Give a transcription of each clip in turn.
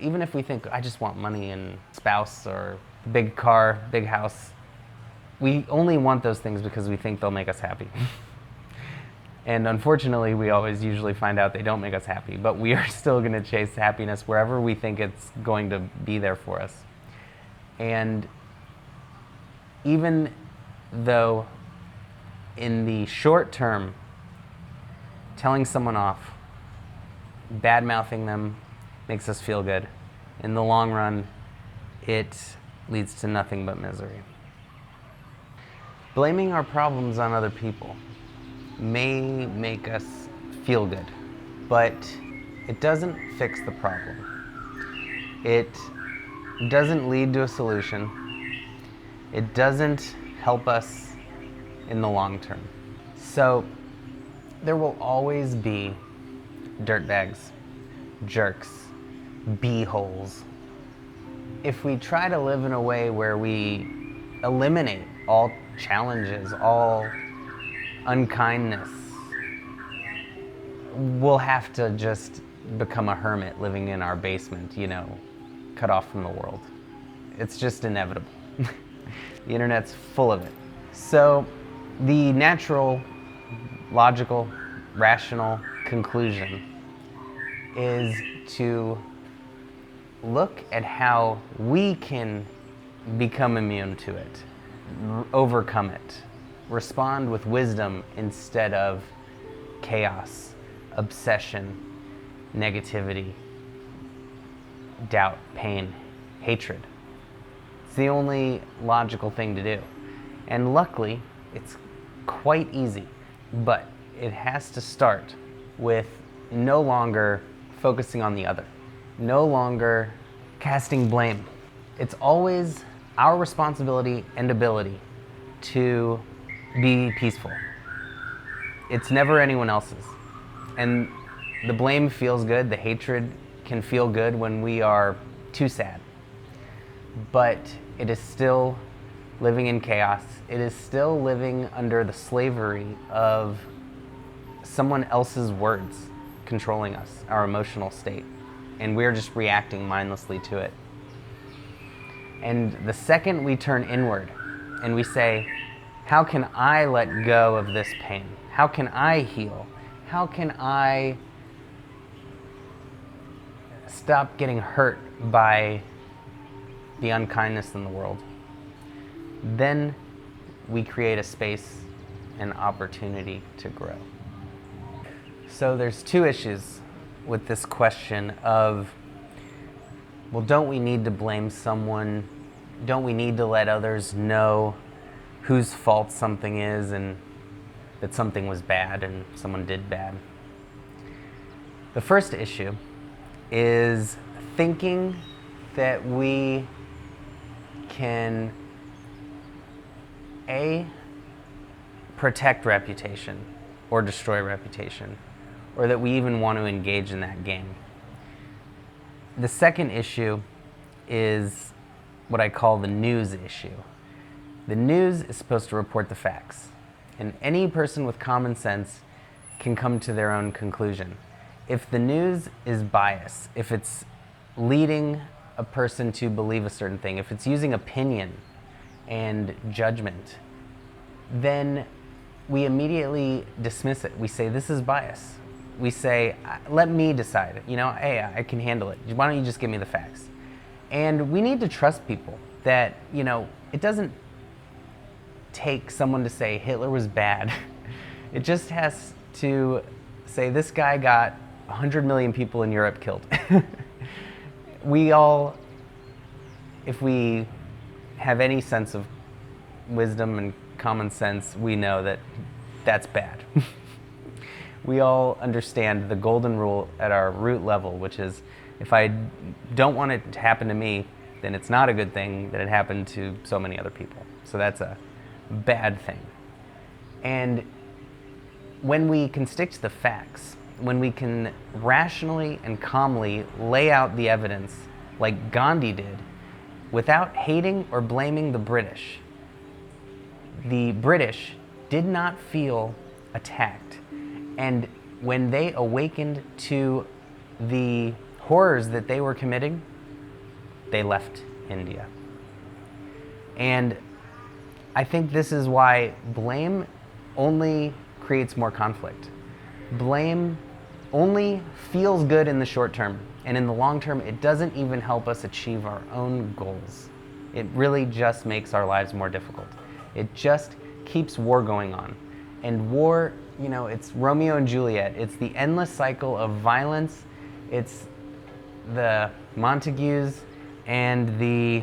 Even if we think, I just want money and spouse or big car, big house, we only want those things because we think they'll make us happy. And unfortunately, we always usually find out they don't make us happy, but we are still going to chase happiness wherever we think it's going to be there for us. And even though in the short term, telling someone off, bad-mouthing them makes us feel good, in the long run, it leads to nothing but misery. Blaming our problems on other people may make us feel good, but it doesn't fix the problem. It doesn't lead to a solution. It doesn't help us in the long term. So there will always be dirtbags, jerks, b-holes. If we try to live in a way where we eliminate all challenges, all unkindness, we'll have to just become a hermit living in our basement, cut off from the world. It's just inevitable. The internet's full of it. So the natural, logical, rational conclusion is to look at how we can become immune to it, overcome it, respond with wisdom instead of chaos, obsession, negativity, doubt, pain, hatred. It's the only logical thing to do. And luckily, it's quite easy, but it has to start with no longer focusing on the other, no longer casting blame. It's always our responsibility and ability to be peaceful. It's never anyone else's. And the blame feels good, the hatred can feel good when we are too sad. But it is still living in chaos. It is still living under the slavery of someone else's words controlling us, our emotional state. And we're just reacting mindlessly to it. And the second we turn inward and we say, how can I let go of this pain? How can I heal? How can I stop getting hurt by the unkindness in the world? Then we create a space and opportunity to grow. So there's two issues with this question of, well, don't we need to blame someone? Don't we need to let others know whose fault something is and that something was bad and someone did bad? The first issue is thinking that we can protect reputation or destroy reputation, or that we even want to engage in that game. The second issue is what I call the news issue. The news is supposed to report the facts, and any person with common sense can come to their own conclusion. If the news is biased, if it's leading a person to believe a certain thing, if it's using opinion and judgment, then we immediately dismiss it. We say, this is bias. We say, let me decide. Hey, I can handle it. Why don't you just give me the facts? And we need to trust people that, it doesn't take someone to say Hitler was bad. It just has to say this guy got 100 million people in Europe killed. We all, if we have any sense of wisdom and common sense, we know that that's bad. We all understand the golden rule at our root level, which is if I don't want it to happen to me, then it's not a good thing that it happened to so many other people. So that's a bad thing. And when we can stick to the facts, when we can rationally and calmly lay out the evidence like Gandhi did, without hating or blaming the British did not feel attacked. And when they awakened to the horrors that they were committing, they left India. And I think this is why blame only creates more conflict. Blame only feels good in the short term, and in the long term, it doesn't even help us achieve our own goals. It really just makes our lives more difficult. It just keeps war going on. And war, it's Romeo and Juliet. It's the endless cycle of violence. It's the Montagues and the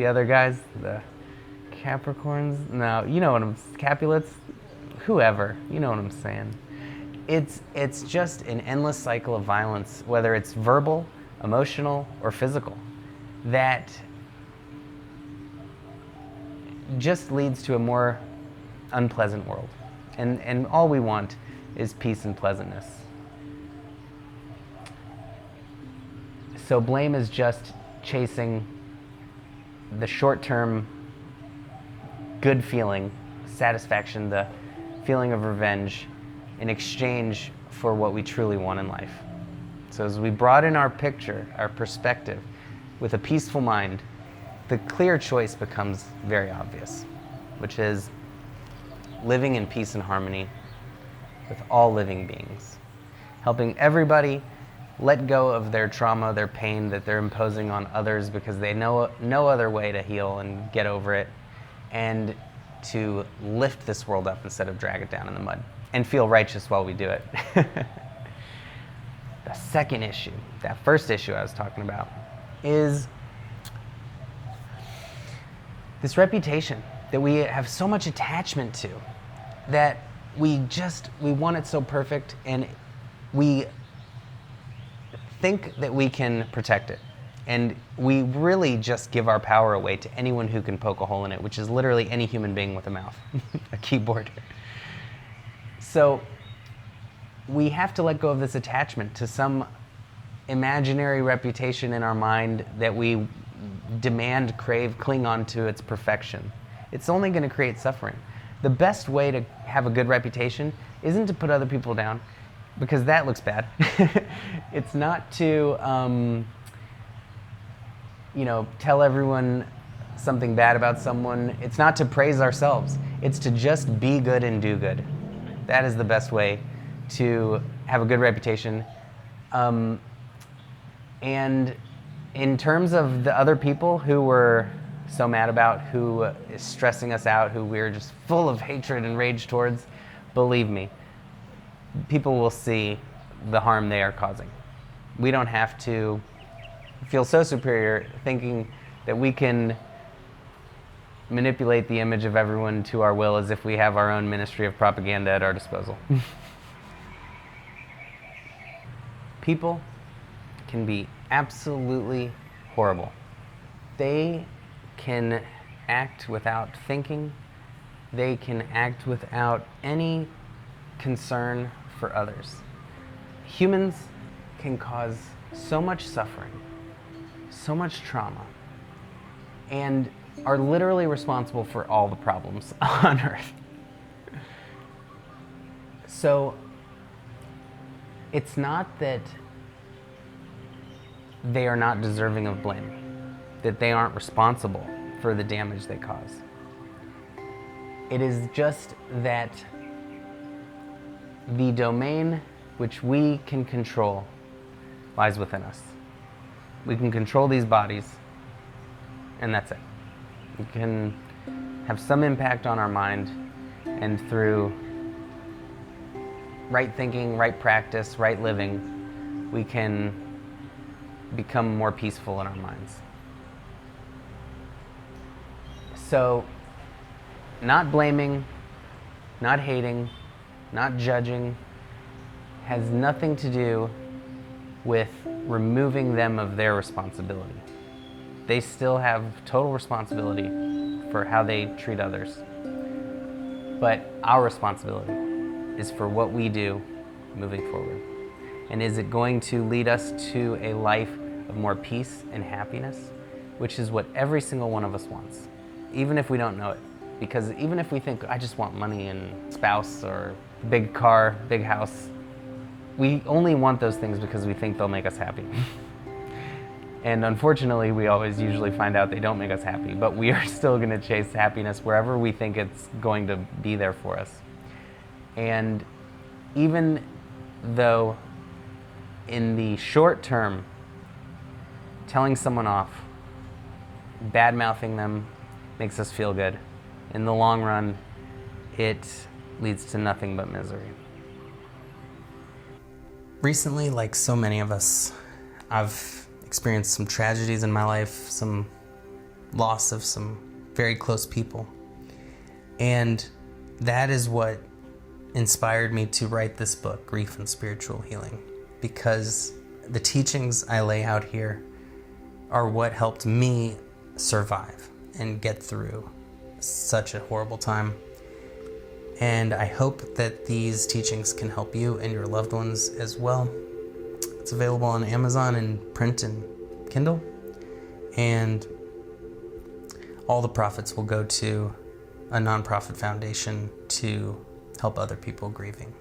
other guys, the Capricorns. No, Capulets, whoever, you know what I'm saying. It's just an endless cycle of violence, whether it's verbal, emotional, or physical, that just leads to a more unpleasant world. And all we want is peace and pleasantness. So blame is just chasing the short-term good feeling, satisfaction, the feeling of revenge in exchange for what we truly want in life. So as we broaden our picture, our perspective, with a peaceful mind, the clear choice becomes very obvious, which is living in peace and harmony with all living beings, helping everybody let go of their trauma, their pain that they're imposing on others because they know no other way to heal and get over it, and to lift this world up instead of drag it down in the mud, and feel righteous while we do it. The second issue, that first issue I was talking about, is this reputation that we have so much attachment to, that we want it so perfect, and we think that we can protect it. And we really just give our power away to anyone who can poke a hole in it, which is literally any human being with a mouth, a keyboard. So we have to let go of this attachment to some imaginary reputation in our mind that we demand, crave, cling on to its perfection. It's only going to create suffering. The best way to have a good reputation isn't to put other people down, because that looks bad. It's not to tell everyone something bad about someone. It's not to praise ourselves. It's to just be good and do good. That is the best way to have a good reputation. And in terms of the other people who we're so mad about, who is stressing us out, who we're just full of hatred and rage towards, believe me, people will see the harm they are causing. We don't have to feel so superior thinking that we can manipulate the image of everyone to our will as if we have our own ministry of propaganda at our disposal. People can be absolutely horrible. They can act without thinking. They can act without any concern for others. Humans can cause so much suffering, so much trauma, and are literally responsible for all the problems on Earth. So it's not that they are not deserving of blame, that they aren't responsible for the damage they cause. It is just that the domain which we can control lies within us. We can control these bodies, and that's it. We can have some impact on our mind, and through right thinking, right practice, right living, we can become more peaceful in our minds. So, not blaming, not hating, not judging has nothing to do with removing them of their responsibility. They still have total responsibility for how they treat others. But our responsibility is for what we do moving forward. And is it going to lead us to a life of more peace and happiness, which is what every single one of us wants, even if we don't know it. Because even if we think, I just want money and spouse or big car, big house, we only want those things because we think they'll make us happy. And unfortunately, we always usually find out they don't make us happy, but we are still going to chase happiness wherever we think it's going to be there for us. And even though in the short term, telling someone off, bad-mouthing them makes us feel good, in the long run, it leads to nothing but misery. Recently, like so many of us, I've experienced some tragedies in my life, some loss of some very close people. And that is what inspired me to write this book, Grief and Spiritual Healing, because the teachings I lay out here are what helped me survive and get through such a horrible time. And I hope that these teachings can help you and your loved ones as well. It's available on Amazon in print and Kindle. And all the profits will go to a nonprofit foundation to help other people grieving.